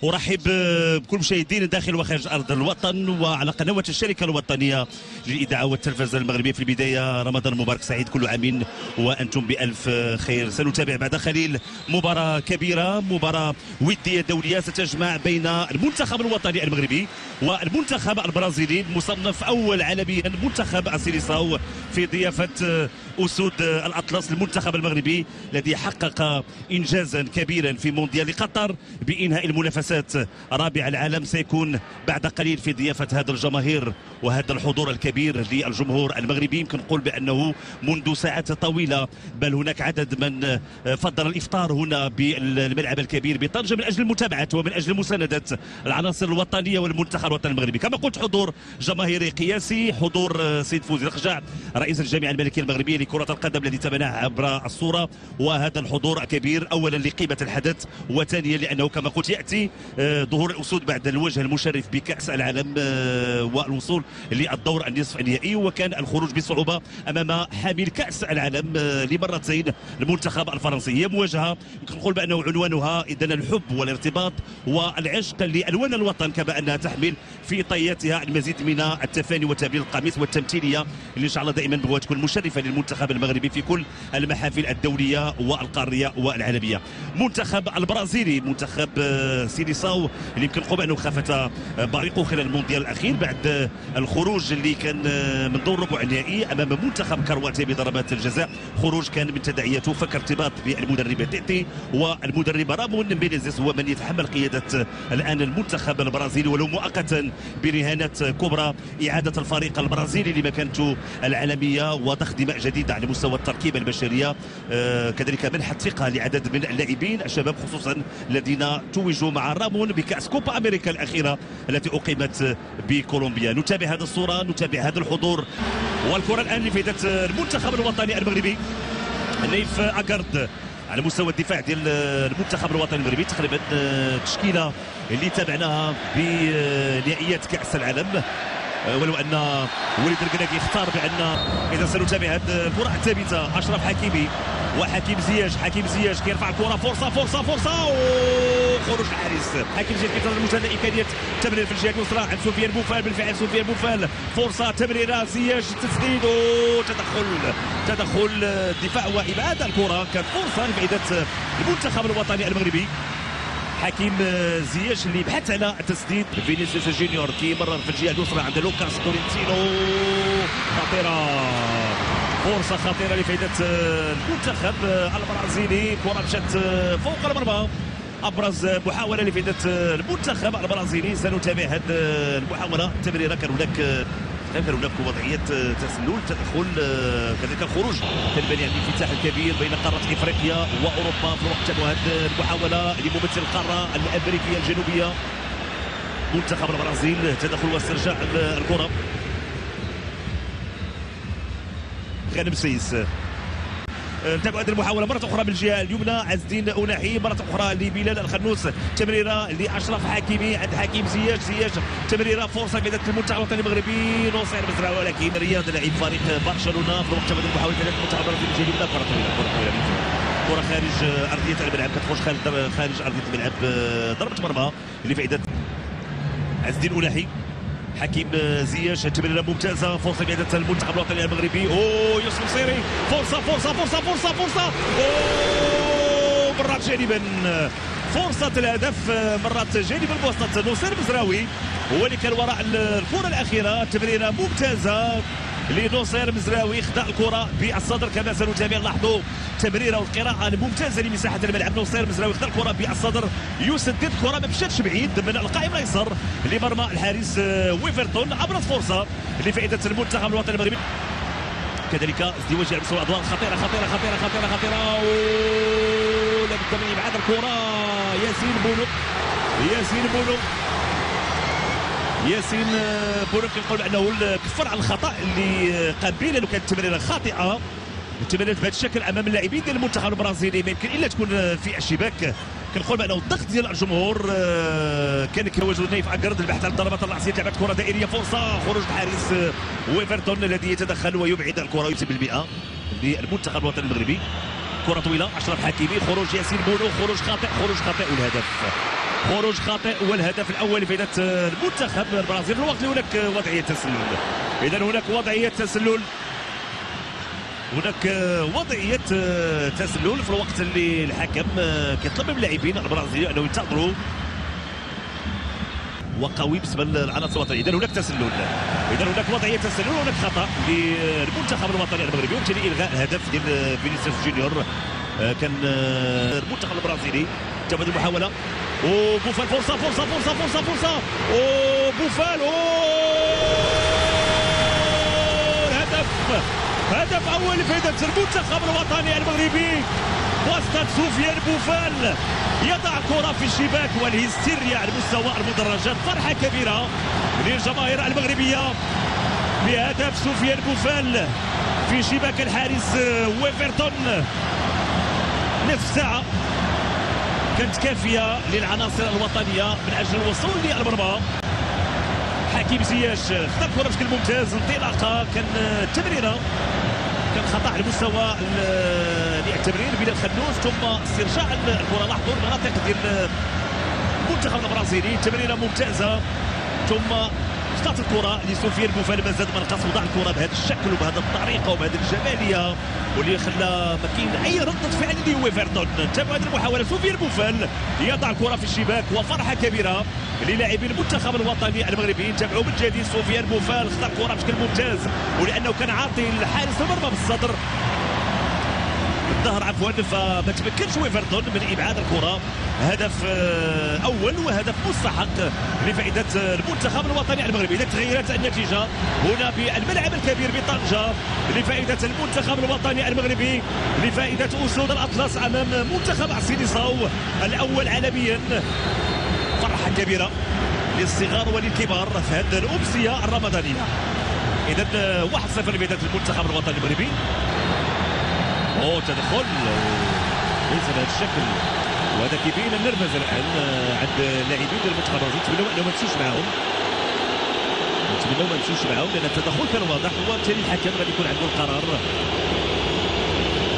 ارحب بكل مشاهدين داخل وخارج ارض الوطن وعلى قنوات الشركه الوطنيه للاذاعه والتلفزه المغربيه. في البدايه رمضان مبارك سعيد، كل عام وانتم بالف خير. سنتابع بعد قليل مباراه كبيره، مباراه وديه دوليه ستجمع بين المنتخب الوطني المغربي والمنتخب البرازيلي المصنف اول عالميا منتخب السيليساو في ضيافه اسود الاطلس. المنتخب المغربي الذي حقق انجازا كبيرا في مونديال قطر بانهاء المنافسات رابع العالم سيكون بعد قليل في ضيافه هذا الجماهير وهذا الحضور الكبير للجمهور المغربي. يمكن نقول بانه منذ ساعات طويله بل هناك عدد من فضل الافطار هنا بالملعب الكبير بطنجه من اجل المتابعه ومن اجل مسانده العناصر الوطنيه والمنتخب الوطني المغربي. كما قلت حضور جماهيري قياسي، حضور سيد فوزي الخجاع رئيس الجامعه الملكيه المغربيه لكره القدم الذي تابعناه عبر الصوره، وهذا الحضور كبير اولا لقيمه الحدث وثانيا لانه كما قلت ياتي ظهور الاسود بعد الوجه المشرف بكاس العالم والوصول للدور النصف النهائي، وكان الخروج بصعوبه امام حامل كاس العالم لمرتين المنتخب الفرنسي. هي مواجهه يمكن نقول بانه عنوانها اذا الحب والارتباط والعشق لالوان الوطن، كما انها تحمل في طياتها المزيد من التفاني وتبليل القميص والتمثيليه اللي ان شاء الله دائما بغيت تكون مشرفه للمنتخب المغربي في كل المحافل الدوليه والقاريه والعالميه. منتخب البرازيلي منتخب سيليساو اللي يمكن نقول بانه خافت بريقه خلال المونديال الاخير بعد الخروج اللي كان من دور ربع النهائي امام منتخب كرواتيا بضربات الجزاء. خروج كان من تداعياته فك ارتباط بالمدرب تيتي والمدرب رامون مينيزيس هو من يتحمل قياده الان المنتخب البرازيلي ولو مؤقتا برهانات كبرى اعاده الفريق البرازيلي لمكانته العالميه وضخ دماء جديده على مستوى التركيبه البشريه، كذلك منح الثقه لعدد من اللاعبين الشباب خصوصا الذين توجوا مع رامون بكاس كوبا امريكا الاخيره التي اقيمت بكولومبيا. نتابع هذه الصوره، نتابع هذا الحضور والكره الان لفائده المنتخب الوطني المغربي. نيف اكارد على مستوى الدفاع ديال المنتخب الوطني المغربي، تقريبا التشكيله اللي تابعناها بنهائيات كاس العالم، ولو ان وليد القناقي اختار بان اذا سنتابع هذه الكره الثابته اشرف حكيمي وحكيم زياش. حكيم زياش كيرفع الكره، فرصه فرصه فرصه وخروج الحارس. حكيم زياش كيتنظر المسانده امكانيه تمرير في الجهه اليسرى عند سفيان بوفال. بالفعل سفيان بوفال فرصه تمريره زياش تسديد تدخل الدفاع وابعاد الكره. كانت فرصه لفائده المنتخب الوطني المغربي. حكيم زياش اللي بحث على التسديد. فينيسيوس جونيور كيمرر في الجهه اليسرى عند لوكاس تورينتينو، خطيره، فرصه خطيره لفائده المنتخب البرازيلي. كره مشات فوق المرمى، ابرز محاوله لفائده المنتخب البرازيلي. سنتابع هذه المحاوله التمريره. كان هناك وضعيه تسلل تدخل كذلك الخروج تنبني عن الانفتاح الكبير بين قاره افريقيا واوروبا في الوقت وهذه المحاوله لممثل القاره الامريكيه الجنوبيه منتخب البرازيل. تدخل واسترجاع الكره. غانم سيس نتابع هذه المحاوله مره اخرى بالجهه اليمنى. عز الدين أناحي مره اخرى لبلال الخنوس، تمريره لاشرف حكيمي عند حكيم زياش تمريره فرصه في المنتخب الوطني المغربي. نصير مزرعه ولكن رياض لاعب فريق برشلونه في الوقت هذه المحاوله ثلاث المنتخب البرازيلي الجهه اليمنى. كره طويله كره خارج ارضيه الملعب، كتخرج خارج ارضيه الملعب. ضربه مرمى لفائده عز الدين أناحي. حكيم زياش تمريره ممتازه، فرصه لفائده المنتخب الوطني المغربي. يوسف الصيري فرصه فرصه فرصه فرصه فرصه مرات جانبا، فرصه الهدف مرات جانب الوسط. نصير مزراوي هو اللي كان وراء الكره الاخيره، تمريره ممتازه لنصير مزراوي، خدا الكره بالصدر كما سنتابع. لاحظوا تمريره والقراءه الممتازه لمساحه الملعب. نصير مزراوي خدا الكره بالصدر، يسدد الكره ما مشاتش بعيد من القائم الايسر لمرمى الحارس ويفرتون. ابرز فرصه لفائده المنتخب الوطني المغربي. كذلك ازدواج على مستوى الادوار خطيره خطيره خطيره خطيره خطيره لابد من ابعاد الكره. ياسين بونو كنقول انه كفر على الخطا اللي قام به، لانه كانت تمريره خاطئه. التمريرات بهذا الشكل امام اللاعبين ديال المنتخب البرازيلي ما يمكن الا تكون في الشباك. كنقول بانه الضغط ديال الجمهور كان كيواجه نايف اكارد البحث عن الضربات الراسيه. لعبت كره دائريه، فرصه خروج الحارس ويفرتون الذي يتدخل ويبعد الكره 100% للمنتخب الوطني المغربي. كره طويله اشرف حكيمي، خروج ياسين بونو، خروج خاطئ والهدف. خروج خاطئ والهدف الاول لفائده المنتخب البرازيلي في الوقت اللي هناك وضعيه تسلل. اذا هناك وضعيه تسلل، هناك وضعيه تسلل في الوقت اللي الحكم كيطلب من اللاعبين البرازيليين انه ينتظروا وقوي بالنسبه للعناصر الوطنيه. اذا هناك تسلل، اذا هناك وضعيه تسلل وهناك خطا للمنتخب الوطني المغربي، وبالتالي الغاء الهدف ديال فينيسيوس جونيور. كان المنتخب البرازيلي تبادل المحاوله وبوفال، فرصه فرصه فرصه فرصه فرصه وبوفال الهدف، هدف اول لفائده المنتخب الوطني المغربي وسط سفيان بوفال يضع كرة في الشباك والهستيريا على مستوى المدرجات. فرحة كبيرة للجماهير المغربية بهدف سفيان بوفال في شباك الحارس ويفرتون. نصف ساعة كانت كافية للعناصر الوطنية من أجل الوصول للمرمى. حكيم زياش خطا الكرة بشكل ممتاز، انطلاقة كان تمريرة، كان خطا على مستوى التمرير بلال خنوس، ثم استرجاع الكره. لاحظوا المناطق ديال المنتخب البرازيلي، تمريره ممتازه، ثم خطات الكره لسفيان بوفال. ما زاد ما نقص، وضع الكره بهذا الشكل وبهذه الطريقه وبهذه الجماليه، واللي خلى ما كاين اي رده فعل لويفرتون. تابع هذه المحاوله، سفيان بوفال يضع الكره في الشباك وفرحه كبيره للاعبين المنتخب الوطني المغربي. تابعوا من جديد سفيان بوفال، خطا الكره بشكل ممتاز، ولانه كان عاطي الحارس المرمى بالصدر الظهر عفوا، فما تمكنش ويفرتون من ابعاد الكره. هدف اول وهدف مستحق لفائده المنتخب الوطني المغربي. اذا تغيرت النتيجه هنا بالملعب الكبير بطنجه لفائده المنتخب الوطني المغربي، لفائده اسود الاطلس امام منتخب عسيليساو الاول عالميا. فرحه كبيره للصغار وللكبار في هذه الامسيه الرمضانيه. اذا 1-0 لفائده المنتخب الوطني المغربي. تدخل ليس بهذا الشكل، وهذا كيبين النرفزه الان عند اللاعبين ديال المنتخب البرازيلي. نتمنوا انه ما يمشيش معاهم، نتمنوا ما يمشيش معاهم، لان التدخل كان واضح، وبالتالي الحكم غادي يكون عنده القرار.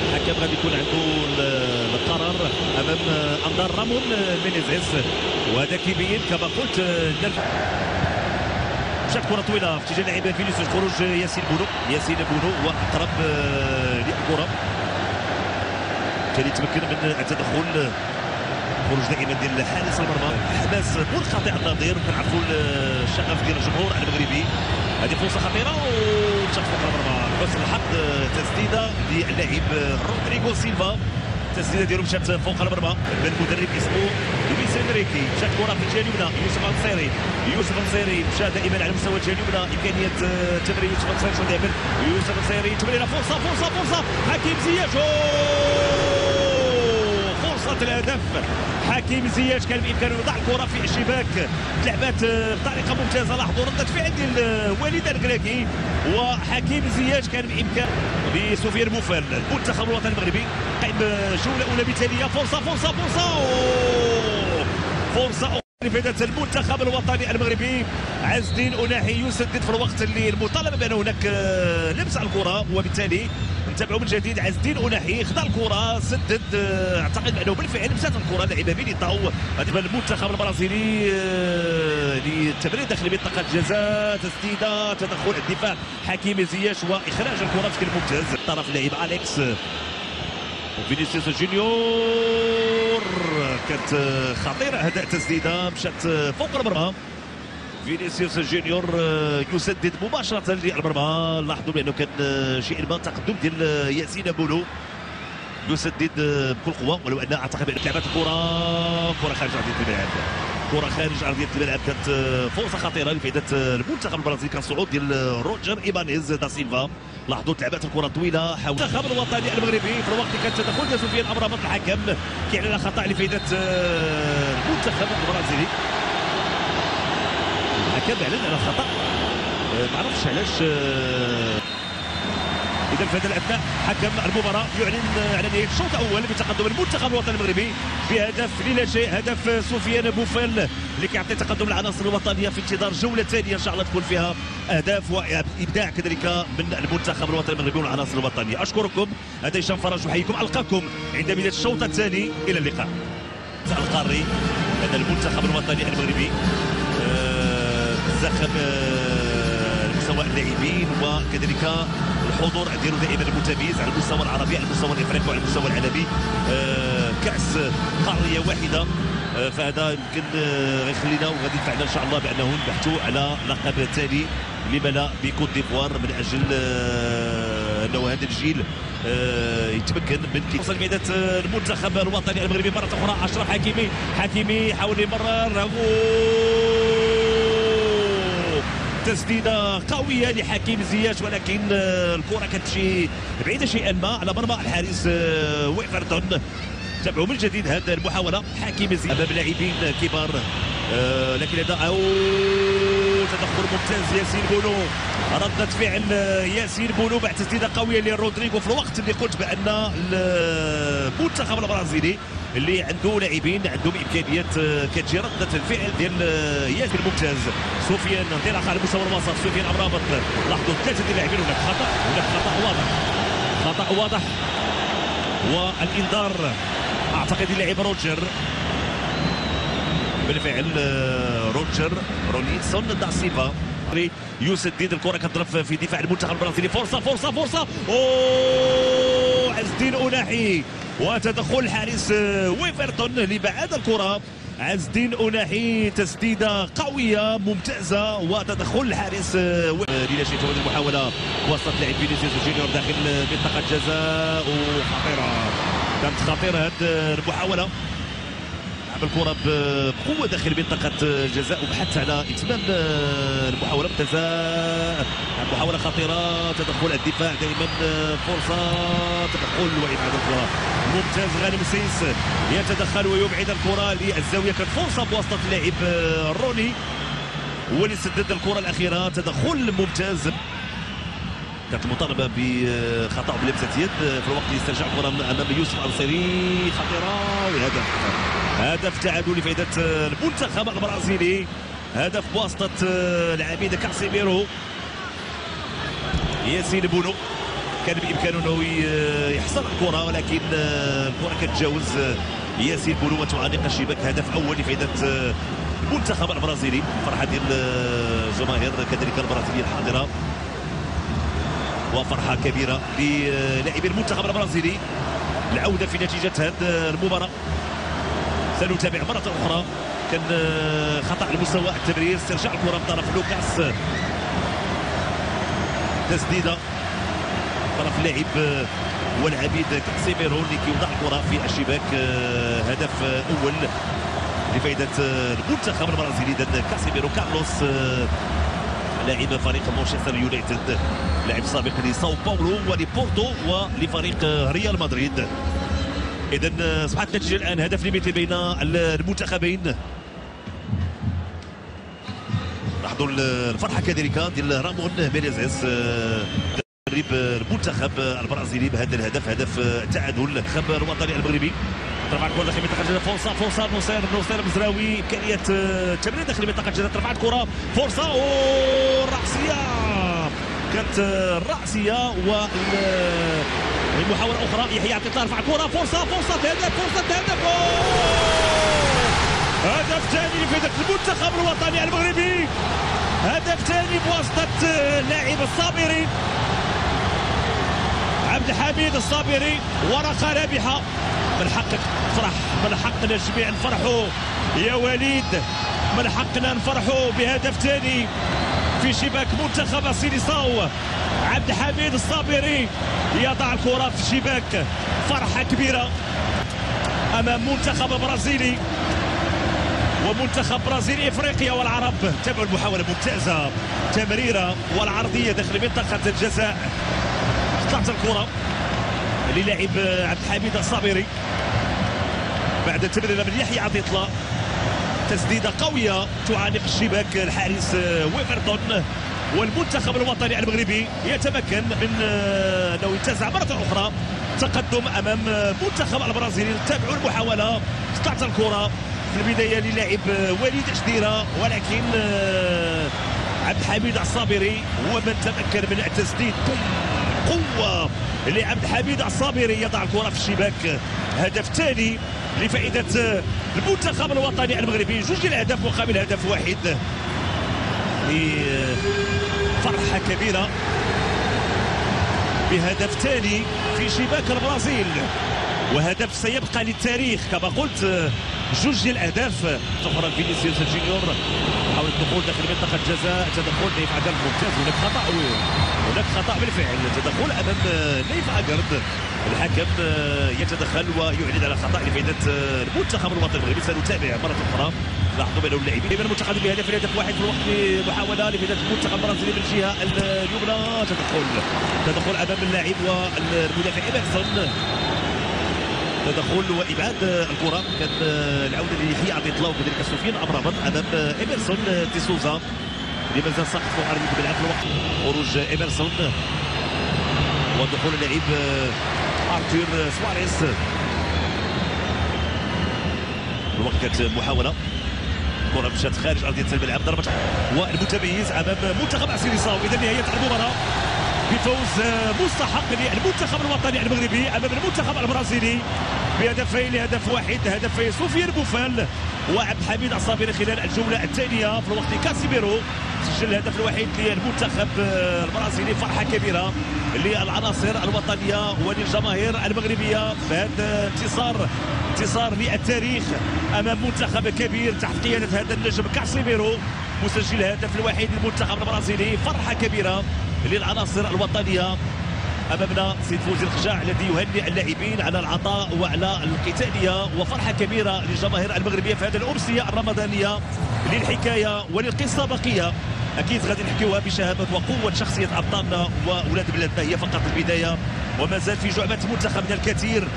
الحكم غادي يكون عنده القرار امام انظار رامون مينيزيس، وهذا كيبين كما قلت مشات كره طويله في اتجاه لاعب فينيسيوس. خروج ياسين بونو هو اقرب للكره، بالتالي تمكن من التدخل. خروج دائما ديال حارس المرمى، حماس منقطع النظير، وكنعرفوا الشغف ديال الجمهور المغربي. هذه فرصه خطيره ومشات فوق المرمى، حسن الحظ تسديده للاعب رودريغو سيلفا، التسديده ديالو مشات فوق المرمى. المدرب اسمه لويس انريكي. مشات كره في الجهه اليمنى، يوسف النصيري مشى دائما على مستوى الجهه اليمنى. امكانيه تمرير يوسف النصيري شنو يعمل؟ يوسف النصيري تمريره، فرصه حكيم زياش، فرصه الهدف. حكيم زياش كان بامكانه يضع الكره في الشباك، تلعبات بطريقه ممتازه. لاحظوا رده فعل ديال وليد الكراكي، وحكيم زياش كان بامكان لسفيان بوفال. المنتخب الوطني المغربي قائم جوله اولى مثاليه. فرصه لفائده المنتخب الوطني المغربي. عز الدين أناحي يسدد في الوقت اللي المطالبه بان هناك لمس على الكره، وبالتالي نتابعوا من جديد. عز الدين أناحي خدا الكره، سدد، اعتقد انه بالفعل مسات الكره لعب ميليتاو. هذا المنتخب البرازيلي للتمرير داخل منطقه الجزاء، تسديده، تدخل الدفاع حكيم زياش واخراج الكره بشكل ممتاز. طرف اللاعب اليكس وفينيسيوس جونيور، كانت خطيره هذه التسديده، مشات فوق المرمى. فينيسيوس جونيور يسدد مباشره للمرمى. لاحظوا بانه كان شيء ما تقدم ديال ياسين بونو، يسدد بكل قوه، ولو ان اعتقد بان لعبت كره خارج ارضيه الملعب، كره خارج ارضيه الملعب. كانت فرصه خطيره لفائده المنتخب البرازيلي، كان صعود ديال روجر ايبانيز دا سيلفا. لاحظوا لعبات الكره طويله حول المنتخب الوطني المغربي في الوقت اللي كان تدخل ديال سفيان امرابط. الحكم كيعلن خطا لفائده المنتخب البرازيلي. الحكم اعلن على خطا، ما عرفتش علاش. اذا في هذا الاثناء حكم المباراه يعلن على نهايه الشوط الاول بتقدم المنتخب الوطني المغربي بهدف للا شيء. هدف سفيان بوفال اللي كيعطي تقدم العناصر الوطنيه في انتظار جوله ثانيه ان شاء الله تكون فيها اهداف وابداع كذلك من المنتخب الوطني المغربي والعناصر الوطنيه. اشكركم، هذا هشام فرج، احييكم، القاكم عند بدايه الشوط الثاني. الى اللقاء. القاري هذا المنتخب الوطني المغربي زخم مستوى اللاعبين وكذلك الحضور ديالو دائما متميز على المستوى العربي، على المستوى الافريقي وعلى المستوى العالمي. كاس قاريه واحده، فهذا يمكن غيخلينا وغادي يدفعنا ان شاء الله بانه نبحثوا على لقب ثاني لما لا بكوت ديفوار من اجل انه هذا الجيل يتمكن من وصل ميدان المنتخب الوطني المغربي مره اخرى. اشرف حكيمي يحاول يمرر، تسديده قويه لحكيم زياش، ولكن الكره كتمشي بعيده شيئا ما على مرمى الحارس ويفرتون. تابعوا من جديد هذه المحاوله. حكيم زياش امام لاعبين كبار، لكن هذا تدخل ممتاز ياسين بونو، ردة فعل ياسين بونو بعد تسديده قويه لرودريغو في الوقت اللي قلت بان المنتخب البرازيلي اللي عنده لاعبين عندهم امكانيات كتجي ردة الفعل ديال ياسين ممتاز. سفيان انطلاقه على مستوى الوسط، سفيان امرابط، لاحظوا ثلاثه ديال اللاعبين، هناك خطا واضح والانذار اعتقد اللاعب روجر، بالفعل روجر رونيلسون دا سيلفا يسدد الكره كتضرب في دفاع المنتخب البرازيلي. فرصه عز الدين أناحي وتدخل الحارس ويفرتون لبعاد الكره. عز الدين أناحي تسديده قويه ممتازه وتدخل الحارس للا شيء هذه المحاوله وسط لاعب فينيسيوس جونيور داخل منطقه جزاء وخطيره، كانت خطيره هذه المحاوله. الكره بقوه داخل منطقه جزاء وبحث على اتمام المحاوله ممتازه، محاوله خطيره، تدخل الدفاع دائما فرصه، تدخل وابعاد الكره ممتاز. غانم سيس يتدخل ويبعد الكره للزاويه، كانت فرصه بواسطه اللاعب روني هو اللي سدد الكره الاخيره، تدخل ممتاز. كانت المطالبه بخطا بلمسه يد في الوقت اللي استرجع الكره امام يوسف الصيري، خطيره وهدف. هدف تعادل لفائده المنتخب البرازيلي، هدف بواسطه العميد كاسيميرو. ياسين بونو كان بامكانه انه يحصل الكره، ولكن الكره كتجاوز ياسين بونو وتعانق الشباك. هدف اول لفائده المنتخب البرازيلي. فرحه ديال الجماهير كذلك البرازيليه الحاضره، وفرحه كبيره للاعبي المنتخب البرازيلي العوده في نتيجه هذه المباراه. سنتابع مرة أخرى. كان خطأ على مستوى التمرير، استرجاع الكرة من طرف لوكاس، تسديدة طرف اللاعب والعبيد كاسيميرو اللي كيوضع الكرة في الشباك. هدف أول لفائدة المنتخب البرازيلي. إذا كاسيميرو كارلوس لاعب فريق مانشستر يونايتد، لاعب سابق لساو باولو ولبورتو ولفريق ريال مدريد. إذا أصبحت النتيجة الآن هدف لمثل بين المنتخبين. لاحظوا الفرحة كذلك ديال رامون مينيزيس مدرب المنتخب البرازيلي بهذا الهدف، هدف التعادل. المنتخب الوطني المغربي ترفع الكرة داخل منطقة الجزاء، فرصة نصير مزراوي، إمكانية تمرير داخل منطقة الجزاء، ترفع الكرة، فرصة رأسية، كانت الرأسية محاولة أخرى. يحيى عطية رفع الكرة، فرصة هدف هدف ثاني لفائدة المنتخب الوطني المغربي، هدف ثاني بواسطة اللاعب الصابري عبد الحميد الصابري. ورقة رابحة، من حقك تفرح، من حقنا جميع نفرحوا يا وليد، من حقنا نفرحوا بهدف ثاني في شباك منتخب سيليساو. عبد الحميد الصابري يضع الكرة في الشباك، فرحة كبيرة أمام منتخب برازيلي ومنتخب برازيل افريقيا والعرب. تابعوا المحاولة ممتازة، تمريرة والعرضية داخل منطقة الجزاء. طلعت الكرة للاعب عبد الحميد الصابري بعد التمريرة من يحيى عطية، تسديدة قوية تعانق الشباك الحارس ويفرتون. والمنتخب الوطني المغربي يتمكن من انه ينتزع مرة اخرى تقدم امام منتخب البرازيلي. تابعوا المحاولة، طلعت الكرة في البداية للاعب وليد شديرة، ولكن عبد الحميد الصابري هو من تمكن من التسديد قوة لعبد الحميد الصابري، يضع الكرة في الشباك. هدف ثاني لفائده المنتخب الوطني المغربي. جوج ديال الاهداف مقابل هدف واحد، فرحه كبيره بهدف ثاني في شباك البرازيل، وهدف سيبقى للتاريخ كما قلت. جوج ديال الاهداف اخرى. فينيسيوس جونيور حاول الدخول داخل منطقه الجزاء، تدخل نايف عقرد ممتاز. هناك خطا، هناك خطا بالفعل، تدخل امام نايف عقرد. الحكم يتدخل ويعلن على خطا لفائده المنتخب الوطني المغربي. سنتابع مره اخرى. لاحظوا بان اللاعبين دائما المتقدم بهدف الهدف واحد في الوقت محاوله لفائده المنتخب البرازيلي من الجهه اليمنى. تدخل امام اللاعب والمدافع ايمرسون. تدخل وابعاد الكره. كان العوده ليحيى عبد الله وكذلك سفيان امرابط امام ايمرسون ديسوزا اللي مازال ساقط فوق ارضيه الملعب في الوقت. خروج ايمرسون ودخول اللاعب ارتور سواريز. الوقت كانت محاوله، الكره مشات خارج ارضيه الملعب، ضربه والمتميز امام منتخب عسيريصاو. اذا نهايه المباراه بفوز مستحق للمنتخب الوطني المغربي امام المنتخب البرازيلي بهدفين لهدف واحد، هدفي سفيان بوفال وعبد الحميد عصابيري خلال الجوله الثانيه. في الوقت كاسيميرو سجل الهدف الوحيد للمنتخب البرازيلي. فرحه كبيره للعناصر الوطنيه وللجماهير المغربيه بهذا انتصار للتاريخ امام منتخب كبير تحت قياده هذا النجم كاسيميرو مسجل الهدف الوحيد للمنتخب البرازيلي. فرحه كبيره للعناصر الوطنيه. امامنا سيد فوزي الخشاع الذي يهنئ اللاعبين على العطاء وعلى القتاليه، وفرحه كبيره للجماهير المغربيه في هذه الامسيه الرمضانيه. للحكايه وللقصه بقيه اكيد غادي نحكيوها بشهامه وقوه شخصيه ابطالنا واولاد بلادنا. هي فقط البدايه وما زال في جعبه منتخبنا الكثير.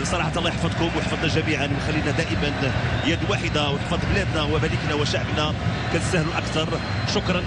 صراحه الله يحفظكم ويحفظنا جميعا ويخلينا دائما يد واحده ونحفظ بلادنا وملكنا وشعبنا. كنستاهلوا اكثر. شكرا